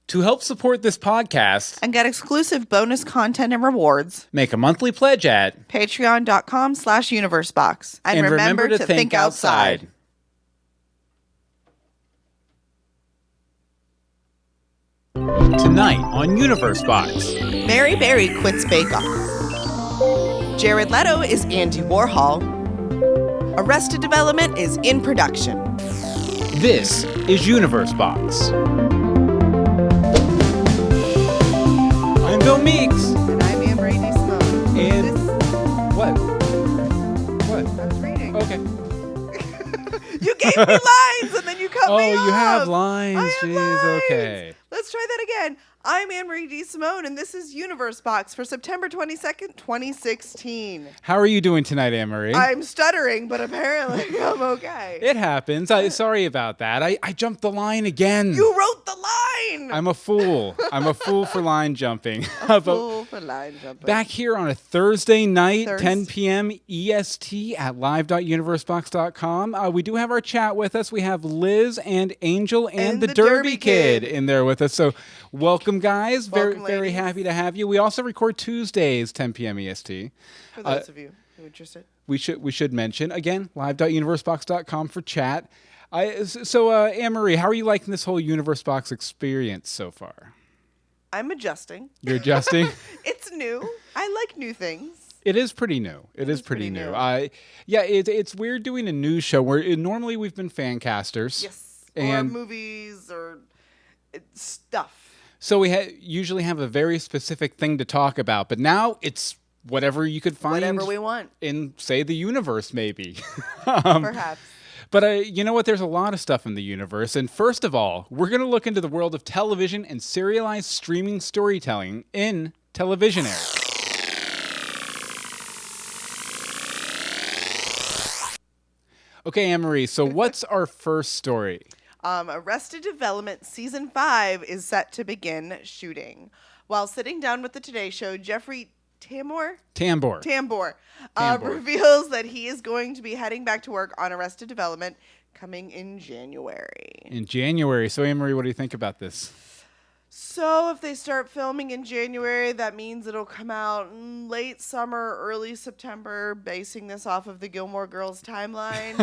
To help support this podcast and get exclusive bonus content and rewards, make a monthly pledge at patreon.com/universebox. And remember to think outside. Tonight on Universe Box. Mary Berry quits Bake Off. Jared Leto is Andy Warhol. Arrested Development is in production. This is Universe Box. I'm Bill Meeks. And I'm DeSimone. And what? What? I was reading. Okay. You gave me lines and then you cut me off. Oh, you have lines. I have Jeez, lines. okay. Let's try that again. I'm DeSimone, and this is Universe Box for September 22nd, 2016. How are you doing tonight, Anne-Marie? I'm stuttering, but apparently I'm okay. It happens. Sorry about that. I jumped the line again. You wrote the line! I'm a fool. I'm a fool for line jumping. A fool for line jumping. Back here on a Thursday night, 10 p.m. EST at live.universebox.com. We do have our chat with us. We have Liz and Angel and the Derby Kid in there with us. So welcome, guys. Very happy to have you. We also record Tuesdays, 10 p.m. EST. For those of you who are interested. We should mention, again, live.universebox.com for chat. Anne-Marie, how are you liking this whole Universe Box experience so far? I'm adjusting. You're adjusting? It's new. I like new things. It is pretty new. It is pretty new. It's weird doing a news show where normally we've been fan casters. Yes. And or movies or stuff. So we usually have a very specific thing to talk about, but now it's whatever you could find. Whatever we want. In, say, the universe, maybe. Perhaps. But you know what? There's a lot of stuff in the universe. And first of all, we're going to look into the world of television and serialized streaming storytelling in Televisionary. Okay, Anne-Marie, so what's our first story? Arrested Development Season 5 is set to begin shooting. While sitting down with the Today Show, Jeffrey Tambor reveals that he is going to be heading back to work on Arrested Development coming in January. In January. So, Anne-Marie, what do you think about this? So if they start filming in January, that means it'll come out in late summer, early September, basing this off of the Gilmore Girls timeline.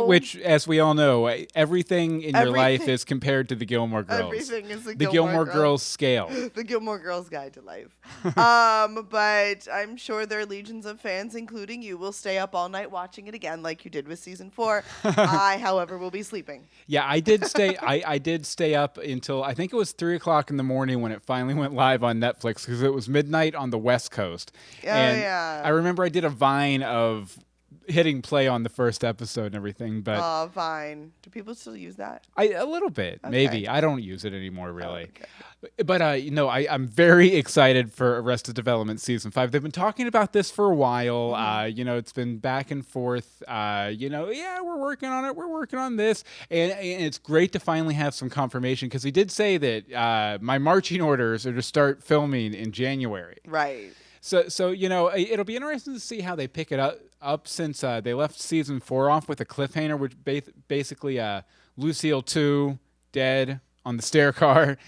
Which, as we all know, everything in your life is compared to the Gilmore Girls. Everything is the Gilmore Girls scale. The Gilmore Girls Guide to Life. But I'm sure there are legions of fans, including you, will stay up all night watching it again, like you did with Season 4. I, however, will be sleeping. Yeah, I did stay. I did stay up until I think it was 3:00 in the morning when it finally went live on Netflix because it was midnight on the West Coast. Yeah. I remember I did a Vine of hitting play on the first episode and everything. But Vine. Do people still use that? A little bit, okay. Maybe. I don't use it anymore, really. Oh, okay. But, I'm very excited for Arrested Development Season 5. They've been talking about this for a while. Mm-hmm. It's been back and forth. We're working on it. We're working on this. And it's great to finally have some confirmation because he did say that my marching orders are to start filming in January. Right. So it'll be interesting to see how they pick it up since they left Season 4 off with a cliffhanger, which basically Lucille 2 dead on the stair car.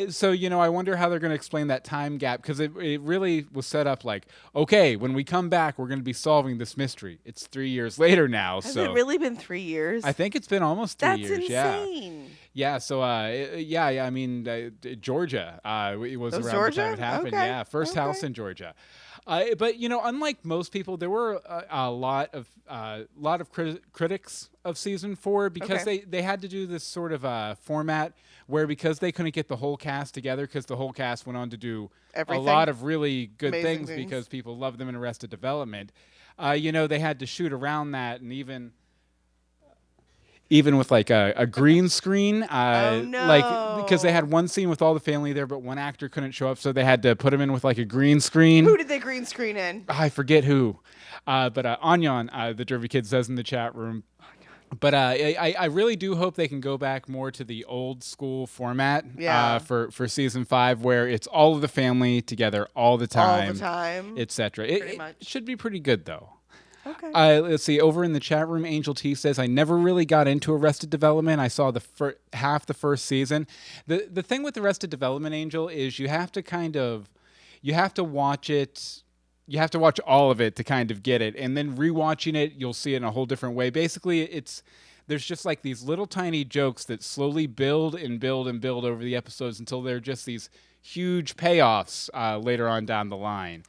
So, I wonder how they're going to explain that time gap because it really was set up like, okay, when we come back, we're going to be solving this mystery. It's 3 years later now. Has it really been 3 years? I think it's been almost 3 years. That's insane. Yeah. So, Georgia was around Georgia? the time it happened. Okay. Yeah. First house in Georgia. But unlike most people, there were a lot of critics of Season 4 because they had to do this sort of format where because they couldn't get the whole cast together because the whole cast went on to do a lot of really good things because people loved them in Arrested Development. They had to shoot around that and even with like a green screen, because they had one scene with all the family there, but one actor couldn't show up, so they had to put him in with like a green screen. Who did they green screen in? I forget who, but Anyan, the Derby Kid, says in the chat room. But I really do hope they can go back more to the old school format for Season 5, where it's all of the family together all the time, etc. It should be pretty good though. Okay. Let's see. Over in the chat room, Angel T says, "I never really got into Arrested Development. I saw the half the first season. The thing with Arrested Development, Angel, is you have to watch it. You have to watch all of it to kind of get it, and then rewatching it, you'll see it in a whole different way. Basically, there's just like these little tiny jokes that slowly build and build and build over the episodes until they're just these huge payoffs later on down the line."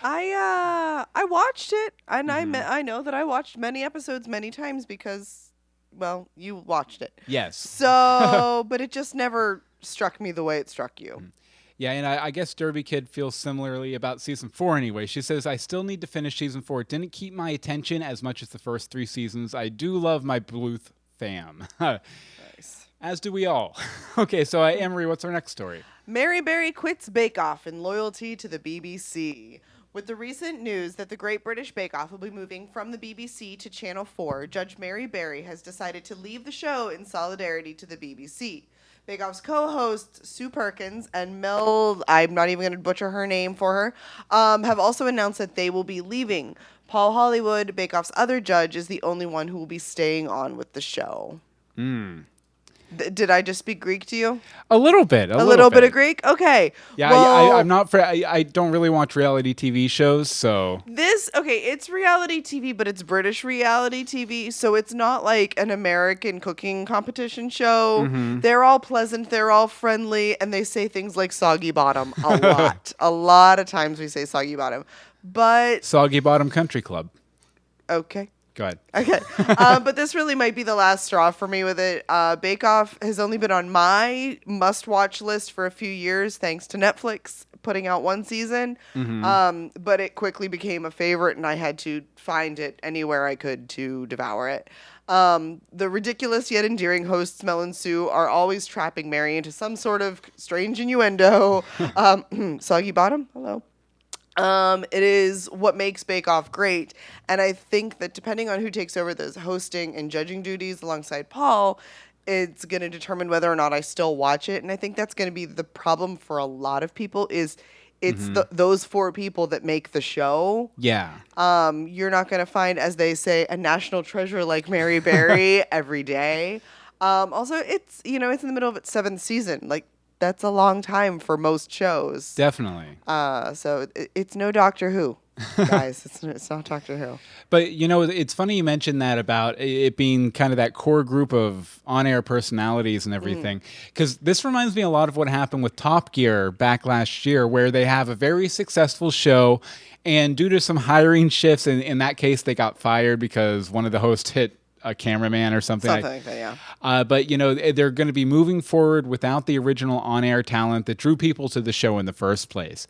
I watched it, and I know that I watched many episodes many times because, well, you watched it. Yes. So, but it just never struck me the way it struck you. Yeah, and I guess Derby Kid feels similarly about season 4 anyway. She says, "I still need to finish season 4. It didn't keep my attention as much as the first 3 seasons. I do love my Bluth fam." Nice. As do we all. Okay, so Amory, what's our next story? Mary Berry quits Bake Off in loyalty to the BBC. With the recent news that the Great British Bake Off will be moving from the BBC to Channel 4, Judge Mary Berry has decided to leave the show in solidarity to the BBC. Bake Off's co-hosts Sue Perkins and Mel, I'm not even going to butcher her name for her, have also announced that they will be leaving. Paul Hollywood, Bake Off's other judge, is the only one who will be staying on with the show. Did I just speak Greek to you? A little bit. A little bit of Greek? Okay. Yeah, well, I'm not. I don't really watch reality TV shows, so it's reality TV, but it's British reality TV, so it's not like an American cooking competition show. They're all pleasant, they're all friendly, and they say things like soggy bottom a lot. A lot of times we say soggy bottom, but Soggy Bottom Country Club. Okay. Go ahead. Okay. But this really might be the last straw for me with it. Bake Off has only been on my must-watch list for a few years, thanks to Netflix putting out one season. But it quickly became a favorite, and I had to find it anywhere I could to devour it. The ridiculous yet endearing hosts Mel and Sue are always trapping Mary into some sort of strange innuendo. Soggy bottom? Hello. It is what makes Bake Off great, and I think that depending on who takes over those hosting and judging duties alongside Paul, it's going to determine whether or not I still watch it, and I think that's going to be the problem for a lot of people is it's those 4 people that make the show. Yeah. You're not going to find, as they say, a national treasure like Mary Berry every day. Also, it's in the middle of its 7th season. Like, that's a long time for most shows. Definitely. So it's no Doctor Who, guys. It's not Doctor Who. But, it's funny you mentioned that about it being kind of that core group of on-air personalities and everything. Because this reminds me a lot of what happened with Top Gear back last year, where they have a very successful show, and due to some hiring shifts, in that case, they got fired because one of the hosts hit a cameraman or something. Something like that, yeah. But, they're going to be moving forward without the original on-air talent that drew people to the show in the first place.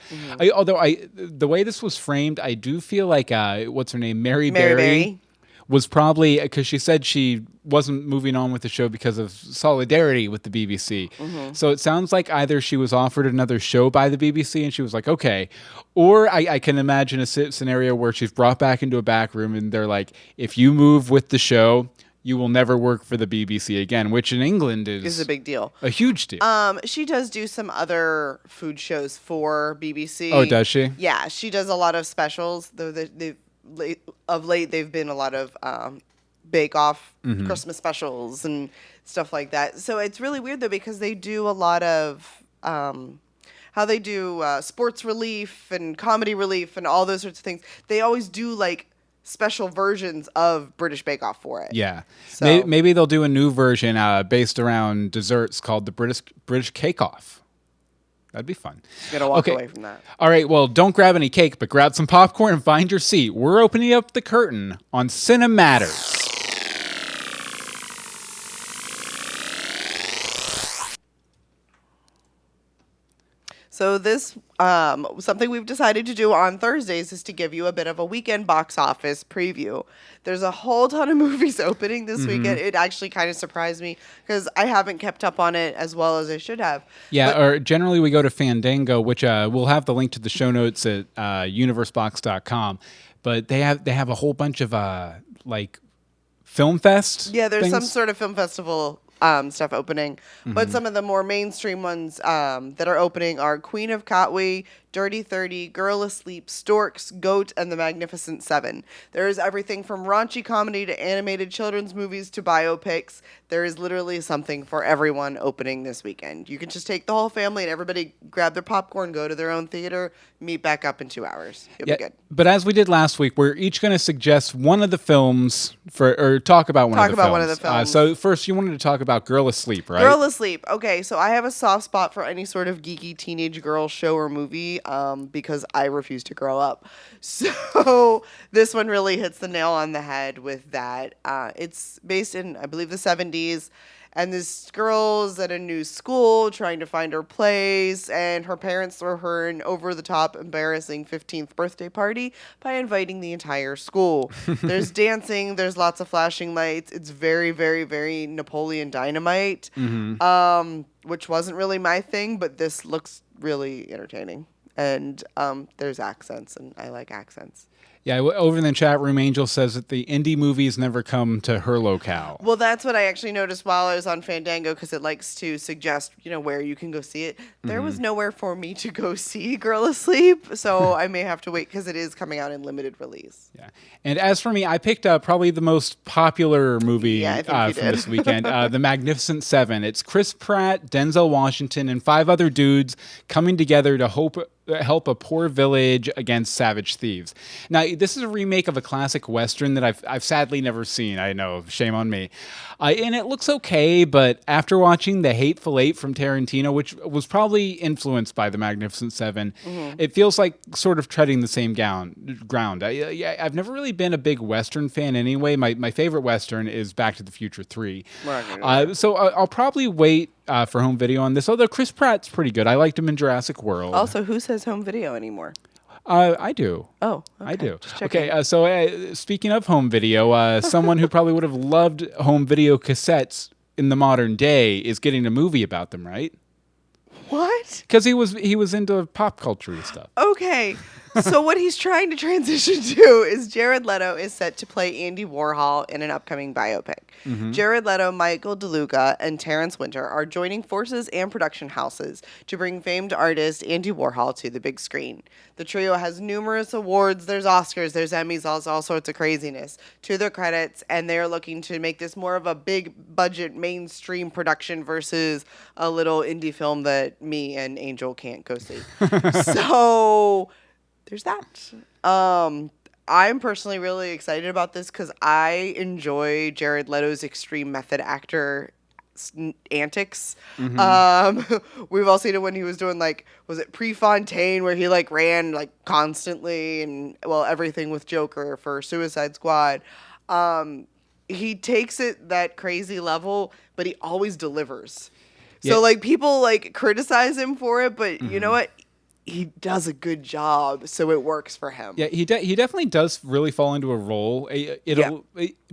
Although the way this was framed, I do feel like, what's her name? Mary Berry was probably, because she said she wasn't moving on with the show because of solidarity with the BBC. So it sounds like either she was offered another show by the BBC and she was like, okay, or I can imagine a scenario where she's brought back into a back room and they're like, if you move with the show, you will never work for the BBC again, which in England is a big deal. A huge deal. She does do some other food shows for BBC. Oh, does she? Yeah, she does a lot of specials, though of late they've been a lot of Bake Off Christmas specials and stuff like that. So it's really weird though because they do a lot of how they do sports relief and comedy relief and all those sorts of things. They always do like special versions of British Bake Off for it. Yeah. So Maybe they'll do a new version based around desserts called the British Cake Off. That'd be fun. Gonna walk away from that. All right, well, don't grab any cake, but grab some popcorn and find your seat. We're opening up the curtain on Cinematters. So this, something we've decided to do on Thursdays is to give you a bit of a weekend box office preview. There's a whole ton of movies opening this weekend. It actually kind of surprised me because I haven't kept up on it as well as I should have. Yeah, or generally we go to Fandango, which we'll have the link to the show notes at universebox.com. But they have a whole bunch of like film fest. Yeah, there's things. some sort of film festival stuff opening. But some of the more mainstream ones that are opening are Queen of Katwe, Dirty 30, Girl Asleep, Storks, Goat, and The Magnificent Seven. There is everything from raunchy comedy to animated children's movies to biopics. There is literally something for everyone opening this weekend. You can just take the whole family and everybody grab their popcorn, go to their own theater, meet back up in 2 hours. It'll be good. But as we did last week, we're each going to suggest one of the films or talk about one of the films. So first, you wanted to talk about Girl Asleep, right? Girl Asleep. Okay, so I have a soft spot for any sort of geeky teenage girl show or movie because I refuse to grow up. So this one really hits the nail on the head with that. It's based in, I believe, the 70s. And this girl's at a new school trying to find her place, and her parents throw her an over-the-top, embarrassing 15th birthday party by inviting the entire school. There's dancing, there's lots of flashing lights. It's very, very, very Napoleon Dynamite, which wasn't really my thing, but this looks really entertaining. And there's accents, and I like accents. Yeah, over in the chat room, Angel says that the indie movies never come to her locale. Well, that's what I actually noticed while I was on Fandango, because it likes to suggest, where you can go see it. There was nowhere for me to go see Girl Asleep, so I may have to wait because it is coming out in limited release. Yeah, and as for me, I picked probably the most popular movie from this weekend, The Magnificent Seven. It's Chris Pratt, Denzel Washington, and 5 other dudes coming together to help a poor village against savage thieves. Now, this is a remake of a classic Western that I've sadly never seen. I know, shame on me. And it looks okay, but after watching The Hateful Eight from Tarantino, which was probably influenced by The Magnificent Seven, it feels like sort of treading the same ground. I've never really been a big Western fan anyway. My favorite Western is Back to the Future 3. So I'll probably wait for home video on this, although Chris Pratt's pretty good. I liked him in Jurassic World. Also, who says home video anymore? I do. Oh, okay. I do. Okay, so speaking of home video, someone who probably would have loved home video cassettes in the modern day is getting a movie about them, right? What? Because he was into pop culture stuff. Okay. So what he's trying to transition to is Jared Leto is set to play Andy Warhol in an upcoming biopic. Jared Leto, Michael DeLuca, and Terrence Winter are joining forces and production houses to bring famed artist Andy Warhol to the big screen. The trio has numerous awards. There's Oscars, there's Emmys, all sorts of craziness to their credits, and they're looking to make this more of a big budget mainstream production versus a little indie film that me and Angel can't go see. So there's that. I'm personally really excited about this because I enjoy Jared Leto's extreme method actor antics. We've all seen it when he was doing was it Prefontaine, where he ran constantly, and everything with Joker for Suicide Squad. He takes it that crazy level, but he always delivers. Yeah. So people criticize him for it, but you know what? He does a good job, so it works for him. Yeah, he definitely does really fall into a role. It'll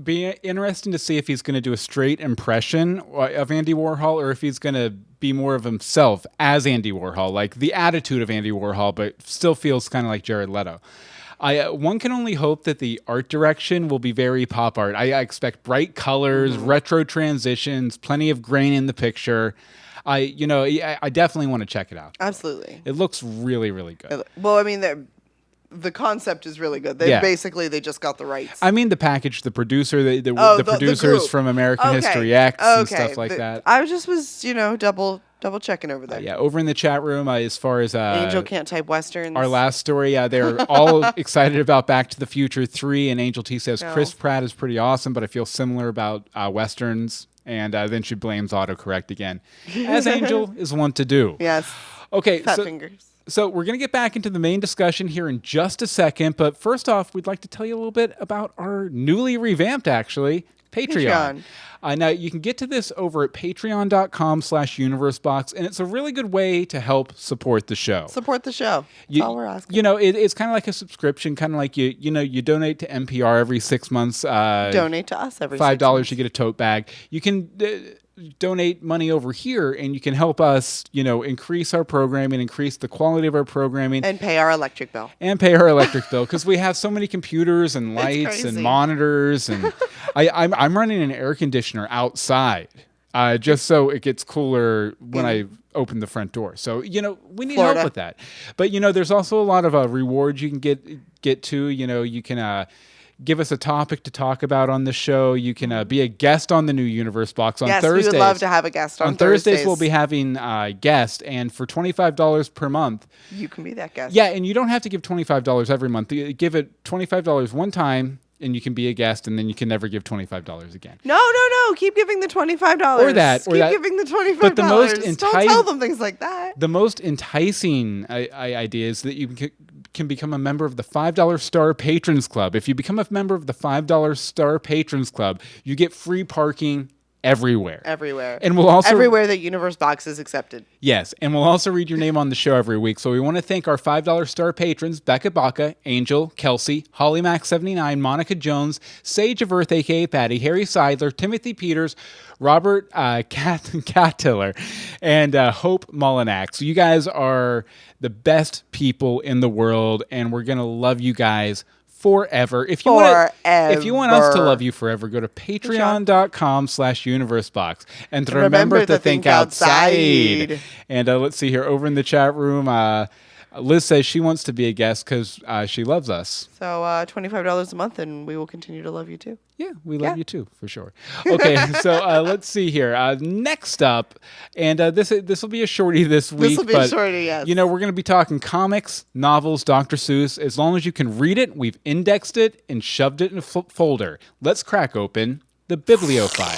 be interesting to see if he's going to do a straight impression of Andy Warhol or if he's going to be more of himself as Andy Warhol, like the attitude of Andy Warhol, but still feels kind of like Jared Leto. One can only hope that the art direction will be very pop art. I expect bright colors, retro transitions, plenty of grain in the picture. I definitely want to check it out. Absolutely. It looks really, really good. Well, I mean, the concept is really good. They just got the rights. I mean, the package, the producer, the producers from American History X and stuff like that. I was double checking over there. Over in the chat room, as far as Angel can't type Westerns. Our last story, they're all excited about Back to the Future 3, and Angel T says Chris Pratt is pretty awesome, but I feel similar about Westerns. And then she blames autocorrect again, as Angel is wont to do. Yes. Okay. Fat fingers. So we're going to get back into the main discussion here in just a second. But first off, we'd like to tell you a little bit about our newly revamped, Patreon. Now, you can get to this over at patreon.com/universebox, and it's a really good way to help support the show. Support the show. That's all we're asking. It's kind of like a subscription, kind of like you donate to NPR every 6 months. Donate to us every $5, you get a tote bag. You can donate money over here, and you can help us, increase our programming, increase the quality of our programming. And pay our electric bill. Because we have so many computers and lights and monitors. And I'm running an air conditioner outside. just so it gets cooler when I open the front door. So, we need help with that. But, there's also a lot of rewards you can get to. You can give us a topic to talk about on the show. You can be a guest on the new Universe Box on Thursdays. Yes, we would love to have a guest on Thursdays. Thursdays. We'll be having a guest, and for $25 per month, you can be that guest. Yeah, and you don't have to give $25 every month. You give it $25 one time, and you can be a guest, and then you can never give $25 again. No. Keep giving the $25. Or that. Keep giving the $25. But the most don't tell them things like that. The most enticing idea is that you can become a member of the $5 Star Patrons Club. If you become a member of the $5 Star Patrons Club, you get free parking everywhere. And we'll also everywhere that Universe Box is accepted. Yes, and we'll also read your name on the show every week. So we want to thank our $5 star patrons, Becca Baca, Angel, Kelsey, Holly Mac 79, Monica Jones, Sage of Earth, aka Patty, Harry Seidler, Timothy Peters, Robert Cattiller, and Hope Molinax. So you guys are the best people in the world, and we're gonna love you guys forever. If you want us to love you forever, go to patreon.com/universebox. And remember to think outside. And let's see here. Over in the chat room, Liz says she wants to be a guest because she loves us. So $25 a month, and we will continue to love you too. Yeah, we love you too, for sure. Okay, so let's see here. Next up, and this will be a shorty this week. This will be a shorty, yes. We're going to be talking comics, novels, Dr. Seuss. As long as you can read it, we've indexed it and shoved it in a folder. Let's crack open the bibliophile.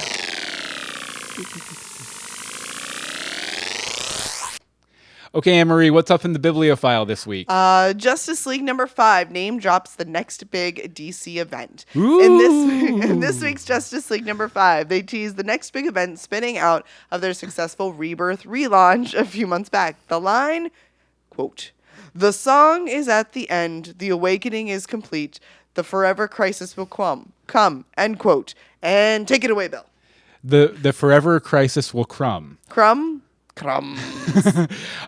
Okay, Anne-Marie, what's up in the bibliophile this week? Justice League #5 name drops the next big DC event. Ooh. In this week's Justice League #5, they tease the next big event spinning out of their successful Rebirth relaunch a few months back. The line, quote, "The song is at the end. The awakening is complete. The forever crisis will come," end quote. And take it away, Bill. The forever crisis will crumb. Crumbs.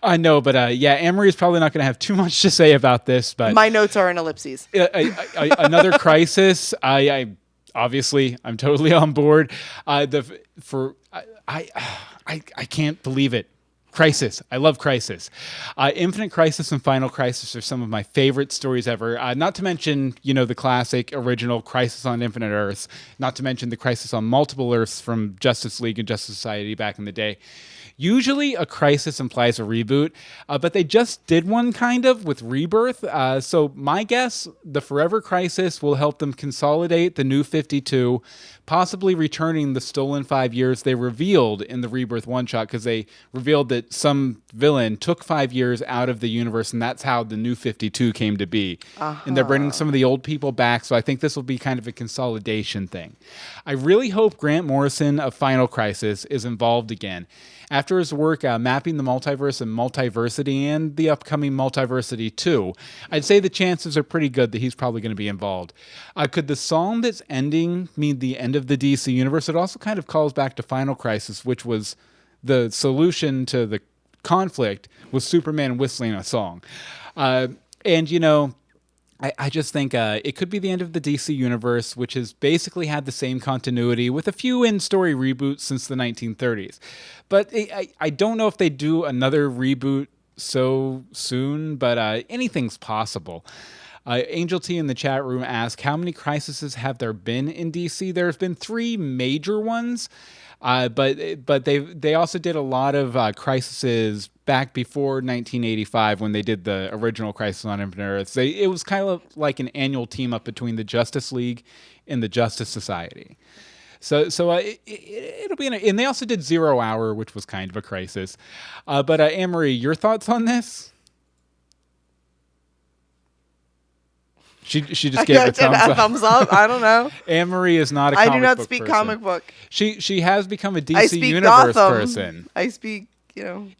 I know, but Anne-Marie's probably not going to have too much to say about this. But my notes are in ellipses. Another crisis. I'm totally on board. I can't believe it. Crisis. I love Crisis. Infinite Crisis and Final Crisis are some of my favorite stories ever. Not to mention, the classic original Crisis on Infinite Earths. Not to mention the Crisis on Multiple Earths from Justice League and Justice Society back in the day. Usually a crisis implies a reboot, but they just did one kind of with Rebirth. So my guess, the Forever Crisis will help them consolidate the New 52, possibly returning the stolen 5 years they revealed in the Rebirth one-shot, because they revealed that some villain took 5 years out of the universe, and that's how the New 52 came to be. And they're bringing some of the old people back, so I think this will be kind of a consolidation thing. I really hope Grant Morrison of Final Crisis is involved again. After his work mapping the multiverse and Multiversity and the upcoming Multiversity 2, I'd say the chances are pretty good that he's probably going to be involved. Could the song that's ending mean the end of the DC universe? It also kind of calls back to Final Crisis, which was the solution to the conflict with Superman whistling a song. I just think it could be the end of the DC universe, which has basically had the same continuity with a few in-story reboots since the 1930s. But I don't know if they do another reboot so soon, but anything's possible. Angel T in the chat room asked, how many crises have there been in DC? There's been 3 major ones, but they also did a lot of crises back before 1985 when they did the original Crisis on Infinite Earths. It was kind of like an annual team up between the Justice League and the Justice Society. So it'll be, and they also did 0 Hour, which was kind of a crisis. But Anne-Marie, your thoughts on this? She just gave a thumbs up. I don't know. Anne-Marie is not a comic book person. I do not speak comic book. She has become a DC Universe person. I speak,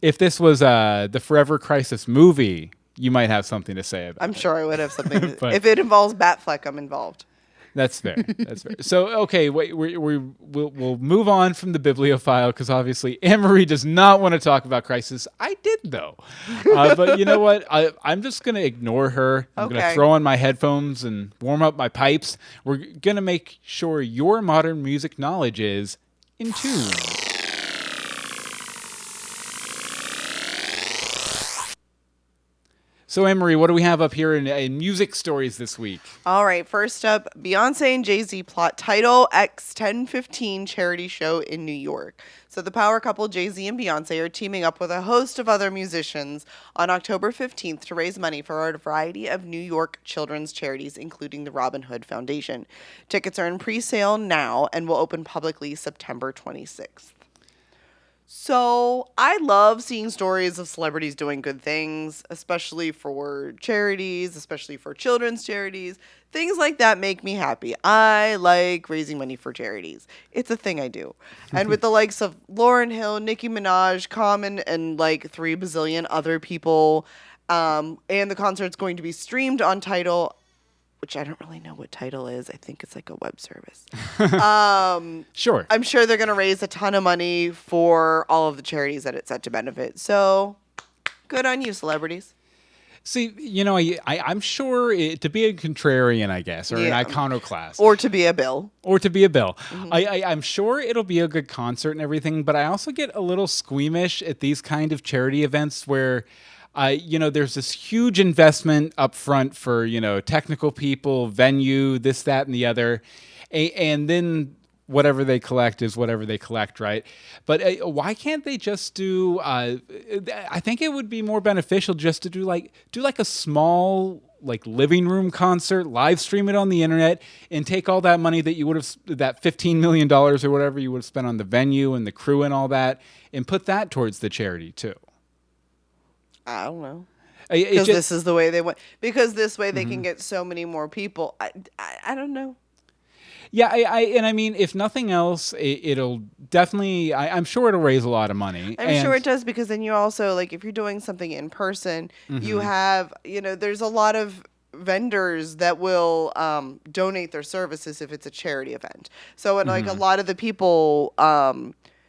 If this was the Forever Crisis movie, you might have something to say about it. I'm sure I would have something. If it involves Batfleck, I'm involved. That's fair. That's fair. So, okay, we'll move on from the bibliophile because obviously Anne-Marie does not want to talk about Crisis. I did, though. But you know what? I'm just going to ignore her. I'm going to throw on my headphones and warm up my pipes. We're going to make sure your modern music knowledge is in tune. So, Anne-Marie, what do we have up here in music stories this week? All right, first up, Beyonce and Jay-Z plot Tidal X 1015 charity show in New York. So the power couple Jay-Z and Beyonce are teaming up with a host of other musicians on October 15th to raise money for a variety of New York children's charities, including the Robin Hood Foundation. Tickets are in pre-sale now and will open publicly September 26th. So I love seeing stories of celebrities doing good things, especially for charities, especially for children's charities. Things like that make me happy. I like raising money for charities. It's a thing I do. And with the likes of Lauryn Hill, Nicki Minaj, Common, and like 3 bazillion other people, and the concert's going to be streamed on Tidal, which I don't really know what Tidal is. I think it's like a web service. Sure. I'm sure they're going to raise a ton of money for all of the charities that it's set to benefit. So good on you, celebrities. See, I'm sure to be a contrarian, I guess, or an iconoclast. Or to be a Bill. Mm-hmm. I'm sure it'll be a good concert and everything, but I also get a little squeamish at these kind of charity events where there's this huge investment up front for, technical people, venue, this, that, and the other. And then whatever they collect is whatever they collect, right? But why can't they just do, I think it would be more beneficial just to do like a small living room concert, live stream it on the internet, and take all that money that you would have, that $15 million or whatever you would have spent on the venue and the crew and all that, and put that towards the charity too. I don't know. Because this is the way they want. Because this way they can get so many more people. I don't know. Yeah, I mean, if nothing else, it'll definitely. I'm sure it'll raise a lot of money. I'm sure it does, because then you also, if you're doing something in person, you have, there's a lot of vendors that will donate their services if it's a charity event. So, a lot of the people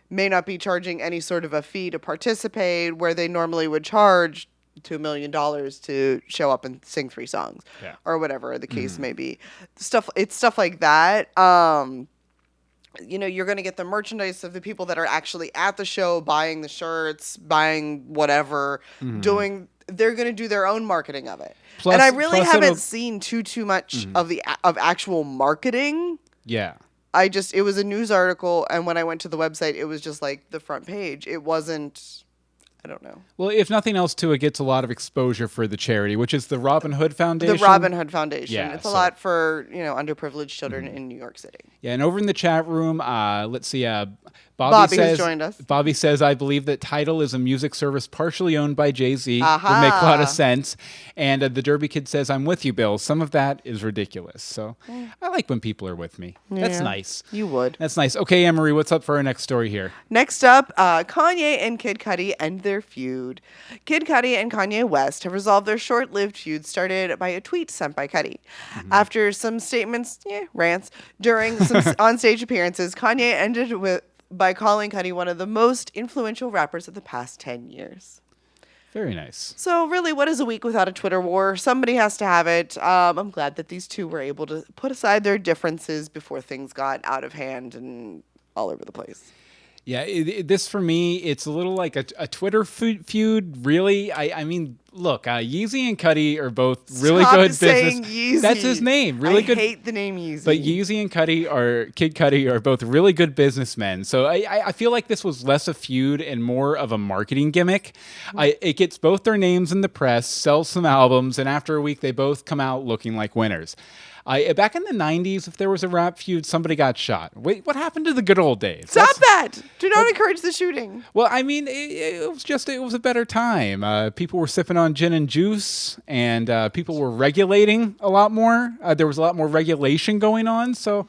may not be charging any sort of a fee to participate, where they normally would charge $2 million to show up and sing 3 songs, or whatever the case may be. It's stuff like that. You're going to get the merchandise of the people that are actually at the show, buying the shirts, buying whatever, they're going to do their own marketing of it. And I really haven't seen too much of actual marketing. Yeah. It was a news article, and when I went to the website, it was just like the front page. It wasn't, I don't know. Well, if nothing else, too, it gets a lot of exposure for the charity, which is the Robin Hood Foundation. The Robin Hood Foundation. Yeah, it's a lot for, underprivileged children in New York City. Yeah, and over in the chat room, let's see, Bobby has joined us. Bobby says, I believe that Tidal is a music service partially owned by Jay-Z. Would make a lot of sense. And the Derby Kid says, I'm with you, Bill. Some of that is ridiculous. So I like when people are with me. Yeah, that's nice. You would. That's nice. Okay, Anne-Marie, what's up for our next story here? Next up, Kanye and Kid Cudi end their feud. Kid Cudi and Kanye West have resolved their short-lived feud started by a tweet sent by Cudi. After some statements, rants, during some onstage appearances, Kanye ended by calling Cudi one of the most influential rappers of the past 10 years. Very nice. So really, what is a week without a Twitter war? Somebody has to have it. I'm glad that these two were able to put aside their differences before things got out of hand and all over the place. Yeah, this for me, it's a little like a Twitter feud, really. I mean, look, Yeezy and Cudi are both really good business. Yeezy. That's his name. Really good. I hate the name Yeezy. But Yeezy and Kid Cudi are both really good businessmen. So I feel like this was less a feud and more of a marketing gimmick. It gets both their names in the press, sells some albums, and after a week, they both come out looking like winners. Back in the 90s, if there was a rap feud, somebody got shot. Wait, what happened to the good old days? Stop that! Do not encourage the shooting. Well, I mean, it was a better time. People were sipping on gin and juice, and people were regulating a lot more. There was a lot more regulation going on, so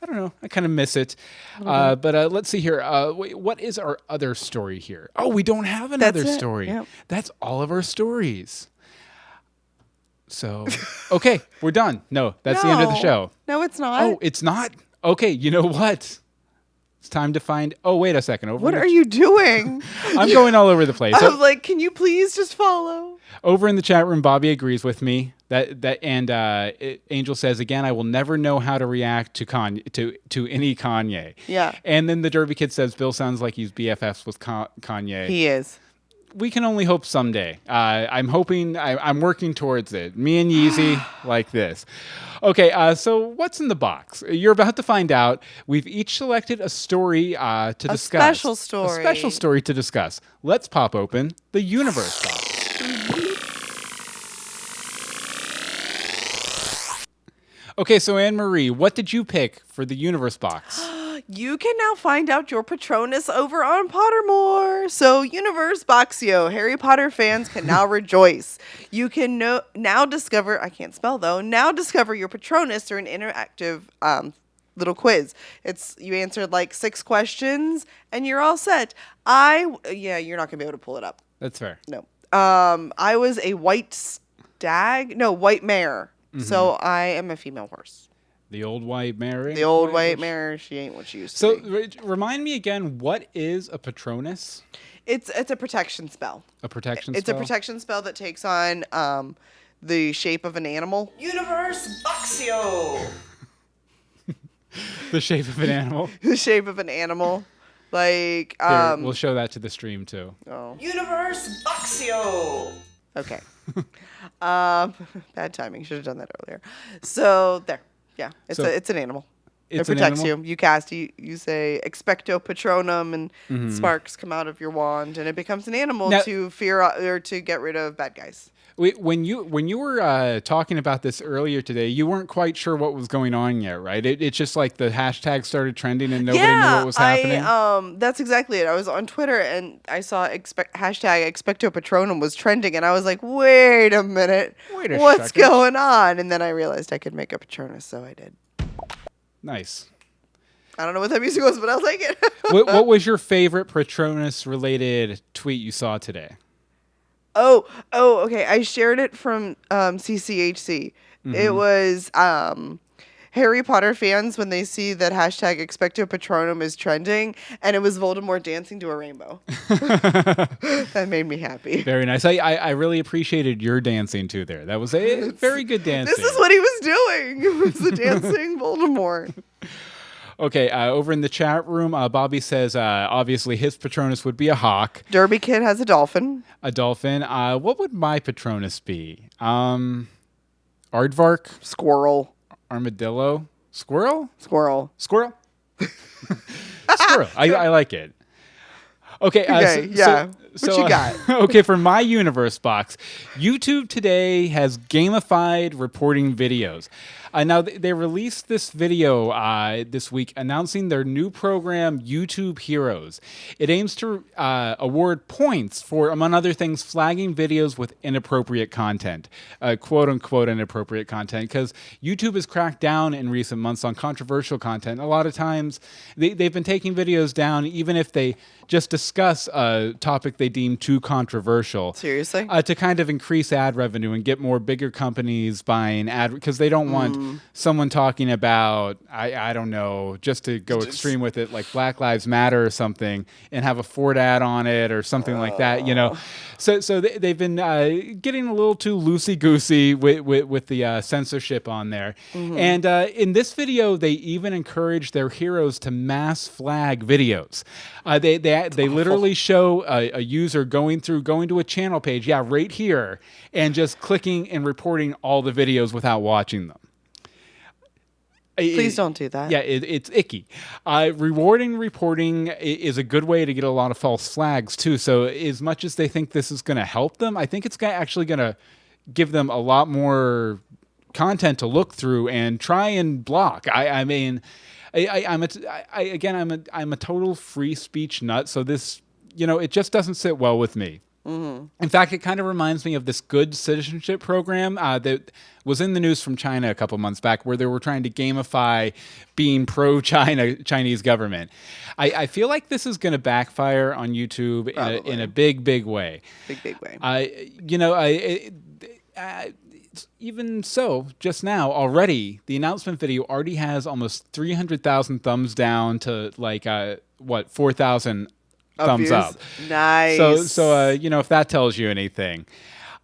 I don't know. I kind of miss it. But let's see here. What is our other story here? Oh, we don't have another story. Yep. That's all of our stories. So, okay, we're done. No, that's the end of the show. No, it's not. Oh, it's not? Okay, you know what? It's time to find... Oh, wait a second. What are you doing? I'm going all over the place. I'm like, can you please just follow? Over in the chat room, Bobby agrees with me. Angel says, again, I will never know how to react to any Kanye. Yeah. And then the Derby Kid says, Bill sounds like he's BFFs with Kanye. He is. we can only hope someday. I'm hoping. I'm working towards it. Me and Yeezy like this. Okay, so what's in the box? You're about to find out. We've each selected a story to discuss. Special story. A special story to discuss. Let's pop open the universe box. Okay, so Anne-Marie, what did you pick for the universe box? You can now find out your Patronus over on Pottermore. So, Universe Boxio, Harry Potter fans can now rejoice. You can now discover, I can't spell though, now discover your Patronus through an interactive little quiz. You answered like 6 questions and you're all set. You're not going to be able to pull it up. That's fair. No. I was a white mare. Mm-hmm. So, I am a female horse. The old white mare. The old white mare. She ain't what she used to be. So, remind me again, what is a Patronus? It's a protection spell. A protection spell? It's a protection spell that takes on the shape of an animal. Universe Boxio! The shape of an animal? The shape of an animal. Like, Here, we'll show that to the stream, too. Oh. Universe Boxio! Okay. Bad timing. Should have done that earlier. So, there. Yeah, it's an animal. It protects you. You cast, you say expecto patronum, and sparks come out of your wand, and it becomes an animal to fear or to get rid of bad guys. When you were talking about this earlier today, you weren't quite sure what was going on yet, right? It's just like the hashtag started trending and nobody knew what was happening. That's exactly it. I was on Twitter and I saw hashtag expecto patronum was trending, and I was like, wait a minute, what's going on? And then I realized I could make a Patronus, so I did. Nice. I don't know what that music was, but I'll take it. What was your favorite Patronus-related tweet you saw today? Oh, okay. I shared it from CCHC. Mm-hmm. It was Harry Potter fans when they see that hashtag expecto patronum is trending, and it was Voldemort dancing to a rainbow. That made me happy. Very nice. I really appreciated your dancing too there. That was a very good dancing. This is what he was doing. It was the dancing Voldemort. Okay, over in the chat room, Bobby says obviously his Patronus would be a hawk. Derby Kid has a dolphin. A dolphin. What would my Patronus be? Aardvark? Squirrel. Armadillo? Squirrel? Squirrel. Squirrel? Squirrel. I like it. Okay. What you got? Okay, for my universe box, YouTube today has gamified reporting videos. Now, they released this video this week announcing their new program, YouTube Heroes. It aims to award points for, among other things, flagging videos with inappropriate content, quote-unquote inappropriate content, because YouTube has cracked down in recent months on controversial content. A lot of times, they've been taking videos down even if they just discuss a topic they deem too controversial. Seriously? To kind of increase ad revenue and get more bigger companies buying ad, because they don't want someone talking about, I don't know, just to go extreme with it, like Black Lives Matter or something, and have a Ford ad on it or something like that, you know. So they've been getting a little too loosey-goosey with the censorship on there. Mm-hmm. And in this video, they even encourage their heroes to mass flag videos. They literally show a user going to a channel page, right here, and just clicking and reporting all the videos without watching them. Please don't do that. Yeah, it's icky. Rewarding reporting is a good way to get a lot of false flags, too. So as much as they think this is going to help them, I think it's actually going to give them a lot more content to look through and try and block. I'm a total free speech nut, so this, it just doesn't sit well with me. Mm-hmm. In fact, it kind of reminds me of this good citizenship program that was in the news from China a couple months back, where they were trying to gamify being Chinese government. I feel like this is going to backfire on YouTube in a big way. Big way. Even so, just now, already, the announcement video already has almost 300,000 thumbs down to 4,000 thumbs up. Nice. So if that tells you anything.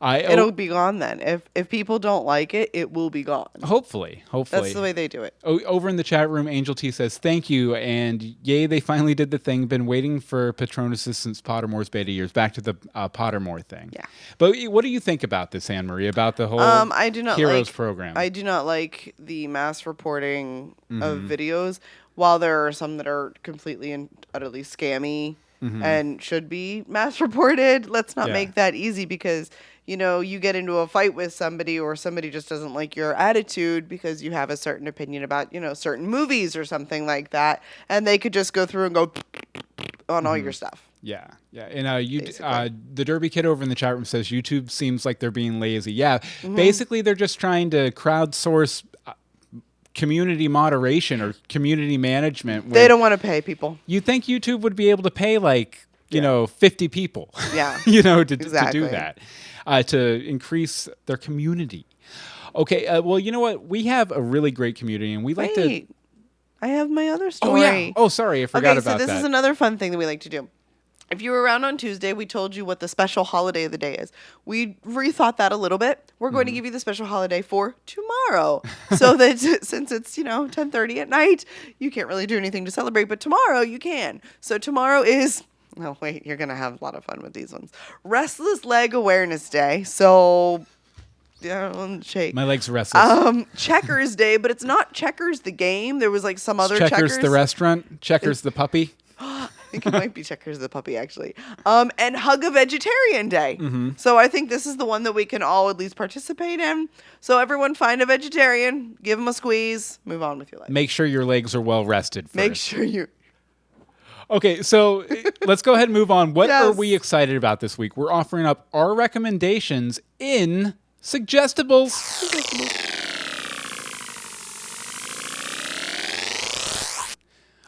It'll be gone then. If people don't like it, it will be gone. Hopefully. That's the way they do it. Over in the chat room, Angel T says, thank you, and yay, they finally did the thing. Been waiting for Patronuses since Pottermore's beta years. Back to the Pottermore thing. Yeah. But what do you think about this, Anne-Marie, about the whole I do not Heroes program? I do not like the mass reporting of videos, while there are some that are completely and utterly scammy and should be mass reported. Let's not make that easy because... you get into a fight with somebody or somebody just doesn't like your attitude because you have a certain opinion about, certain movies or something like that. And they could just go through and go on all your stuff. Yeah. And the Derby Kid over in the chat room says YouTube seems like they're being lazy. Yeah. Basically, they're just trying to crowdsource community moderation or community management. They don't want to pay people. You'd think YouTube would be able to pay 50 people. Yeah. to do that. To increase their community. Okay, well, you know what? We have a really great community, and we like to... I have my other story. Oh, yeah. Oh, sorry, I forgot about that. Okay, so this is another fun thing that we like to do. If you were around on Tuesday, we told you what the special holiday of the day is. We rethought that a little bit. We're going to give you the special holiday for tomorrow. So that since it's, 10:30 at night, you can't really do anything to celebrate, but tomorrow you can. So tomorrow is... Oh, wait, you're going to have a lot of fun with these ones. Restless Leg Awareness Day. So, shake. My leg's restless. Checkers Day, but it's not Checkers the game. There was some other Checkers the restaurant. Checkers the puppy. I think it might be Checkers the puppy, actually. And Hug a Vegetarian Day. So I think this is the one that we can all at least participate in. So everyone find a vegetarian, give them a squeeze, move on with your life. Make sure your legs are well rested first. Make sure you... Okay, so let's go ahead and move on. What are we excited about this week? We're offering up our recommendations in Suggestibles.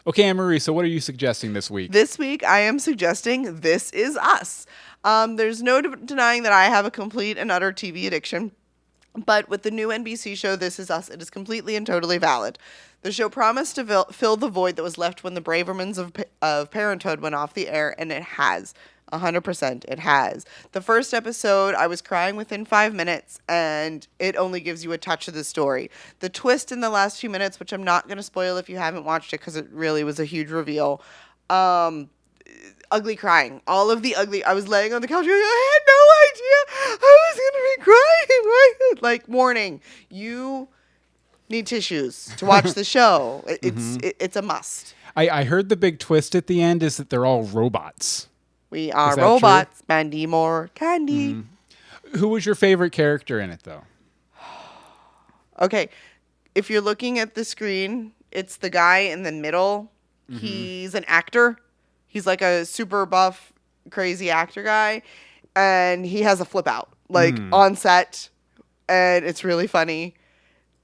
Okay, Anne-Marie, so what are you suggesting this week? This week, I am suggesting This Is Us. There's no denying that I have a complete and utter TV addiction. But with the new NBC show, This Is Us, it is completely and totally valid. The show promised to fill the void that was left when the Bravermans of Parenthood went off the air, and it has. 100%, it has. The first episode, I was crying within 5 minutes, and it only gives you a touch of the story. The twist in the last few minutes, which I'm not going to spoil if you haven't watched it, because it really was a huge reveal. Ugly crying. All of the ugly... I was laying on the couch going, I had no idea I was going to be crying. Warning. You... need tissues to watch the show. It's a must. I heard the big twist at the end is that they're all robots. We are robots. True? Mandy Moore Candy. Who was your favorite character in it, though? Okay. If you're looking at the screen, it's the guy in the middle. He's an actor. He's like a super buff, crazy actor guy. And he has a flip out, on set. And it's really funny.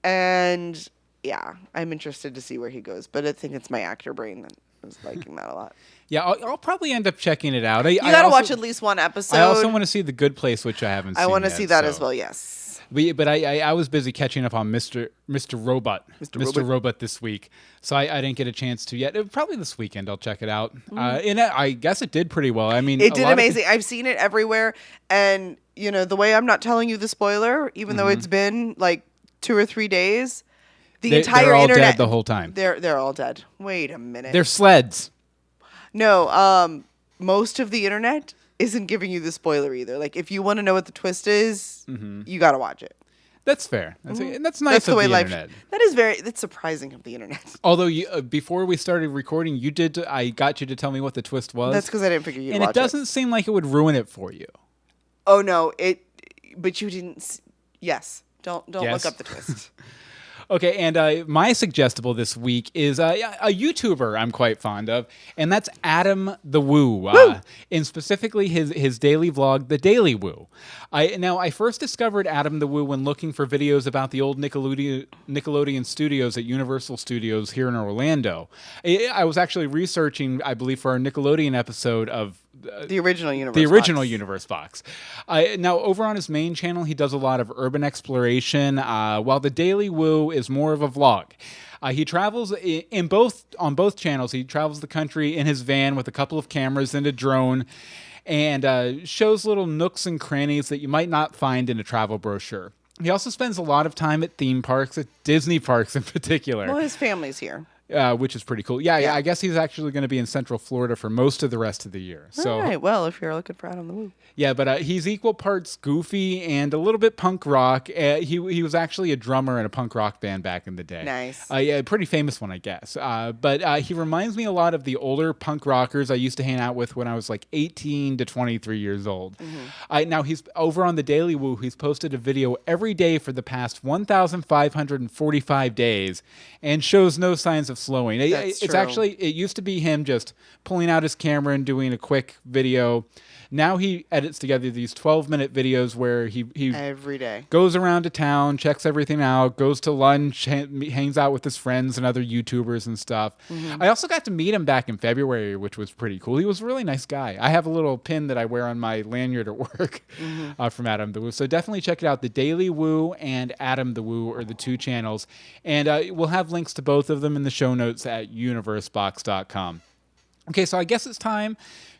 And yeah, I'm interested to see where he goes, but I think it's my actor brain that is liking that a lot. Yeah, I'll probably end up checking it out. You got to watch at least one episode. I also want to see The Good Place, which I haven't seen. I want to see that as well. Yes. But I was busy catching up on Mr. Robot this week, so I didn't get a chance to yet. Probably this weekend I'll check it out. And I guess it did pretty well. I mean, it did amazing. I've seen it everywhere, and the way I'm not telling you the spoiler, even though it's been 2 or 3 days, entire they're all internet dead the whole time. They're all dead. Wait a minute. They're sleds. No, most of the internet isn't giving you the spoiler either. If you want to know what the twist is, you got to watch it. That's fair. That's nice of the internet. That's surprising of the internet. Although before we started recording, I got you to tell me what the twist was. That's because I didn't figure you'd watch it. And it doesn't seem like it would ruin it for you. Oh no, but you didn't. Yes. Don't look up the twist. Okay, and my suggestible this week is a YouTuber I'm quite fond of, and that's Adam the Woo. And specifically his daily vlog, The Daily Woo. I first discovered Adam the Woo when looking for videos about the old Nickelodeon studios at Universal Studios here in Orlando. I was actually researching, I believe, for our Nickelodeon episode of the original Universe Universe box. Now, over on his main channel, he does a lot of urban exploration, while The Daily Woo is more of a vlog. He travels on both channels. He travels the country in his van with a couple of cameras and a drone. and shows little nooks and crannies that you might not find in a travel brochure. He also spends a lot of time at theme parks, at Disney parks in particular. Well, his family's here. Which is pretty cool. Yeah, I guess he's actually going to be in Central Florida for most of the rest of the year. So, all right, well, if you're looking for Adam the Woo. Yeah, but he's equal parts goofy and a little bit punk rock. He was actually a drummer in a punk rock band back in the day. Nice. Yeah, pretty famous one, I guess. But he reminds me a lot of the older punk rockers I used to hang out with when I was like 18 to 23 years old. Now, he's over on the Daily Woo. He's posted a video every day for the past 1,545 days and shows no signs of slowing. It's true. actually, it used to be him just pulling out his camera and doing a quick video. Now he edits together these 12-minute videos where he every day goes around to town, checks everything out, goes to lunch, hangs out with his friends and other YouTubers and stuff. I also got to meet him back in February, which was pretty cool. He was a really nice guy. I have a little pin that I wear on my lanyard at work from Adam the Woo. So definitely check it out. The Daily Woo and Adam the Woo are the two channels. And we'll have links to both of them in the show notes at universebox.com. Okay, so I guess it's time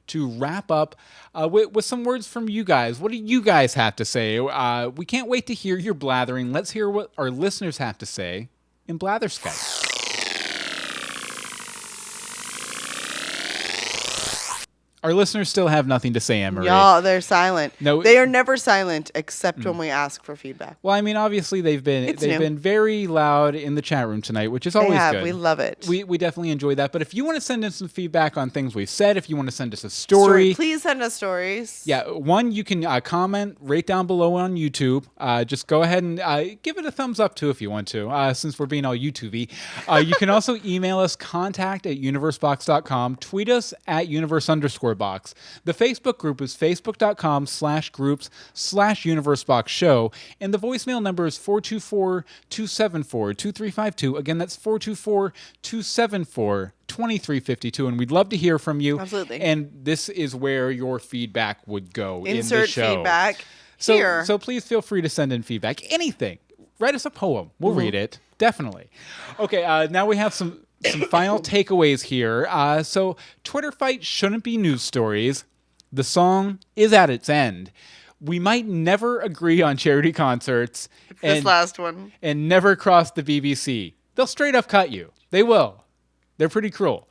to wrap up with some words from you guys. What do you guys have to say? We can't wait to hear your blathering. Let's hear what our listeners have to say in Blatherskite. Our listeners still have nothing to say, Emery. Y'all, they're silent. No, they are never silent except when we ask for feedback. Well, I mean, obviously they've been very loud in the chat room tonight, which is always good. We love it. We definitely enjoy that. But if you want to send in some feedback on things we've said, if you want to send us a story, please send us stories. Yeah, one, you can comment right down below on YouTube. Just go ahead and give it a thumbs up too if you want to, since we're being all YouTube-y. You can also email us contact@universebox.com, tweet us at universe_box. The Facebook group is facebook.com/groups/universeboxshow, and the voicemail number is 424-274-2352. Again, that's 424-274-2352, and we'd love to hear from you. Absolutely. And this is where your feedback would go in the Insert show. feedback here. So please feel free to send in feedback. Anything. Write us a poem. We'll read it. Definitely. Okay, now we have some final takeaways here. So Twitter fight shouldn't be news stories. The song is at its end. We might never agree on charity concerts. This last one. And never cross the BBC. They'll straight up cut you. They will. They're pretty cruel.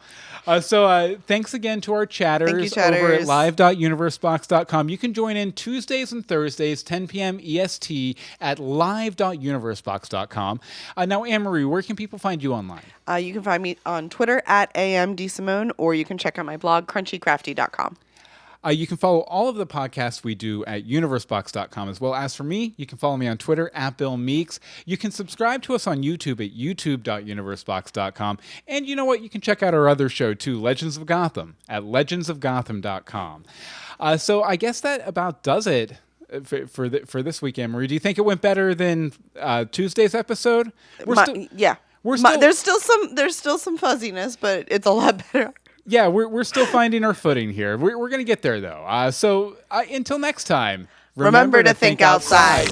So thanks again to our chatters over at live.universebox.com. You can join in Tuesdays and Thursdays, 10 p.m. EST at live.universebox.com. Now, Anne-Marie, where can people find you online? You can find me on Twitter at DeSimone, or you can check out my blog, crunchycrafty.com. You can follow all of the podcasts we do at universebox.com as well. As for me, you can follow me on Twitter at Bill Meeks. You can subscribe to us on YouTube at youtube.universebox.com. And you know what? You can check out our other show too, Legends of Gotham, at legendsofgotham.com. So I guess that about does it for this week, Anne-Marie. Do you think it went better than Tuesday's episode? Yeah. There's still some fuzziness, but it's a lot better. Yeah, we're still finding our footing here. We're going to get there, though. So until next time, remember to think outside.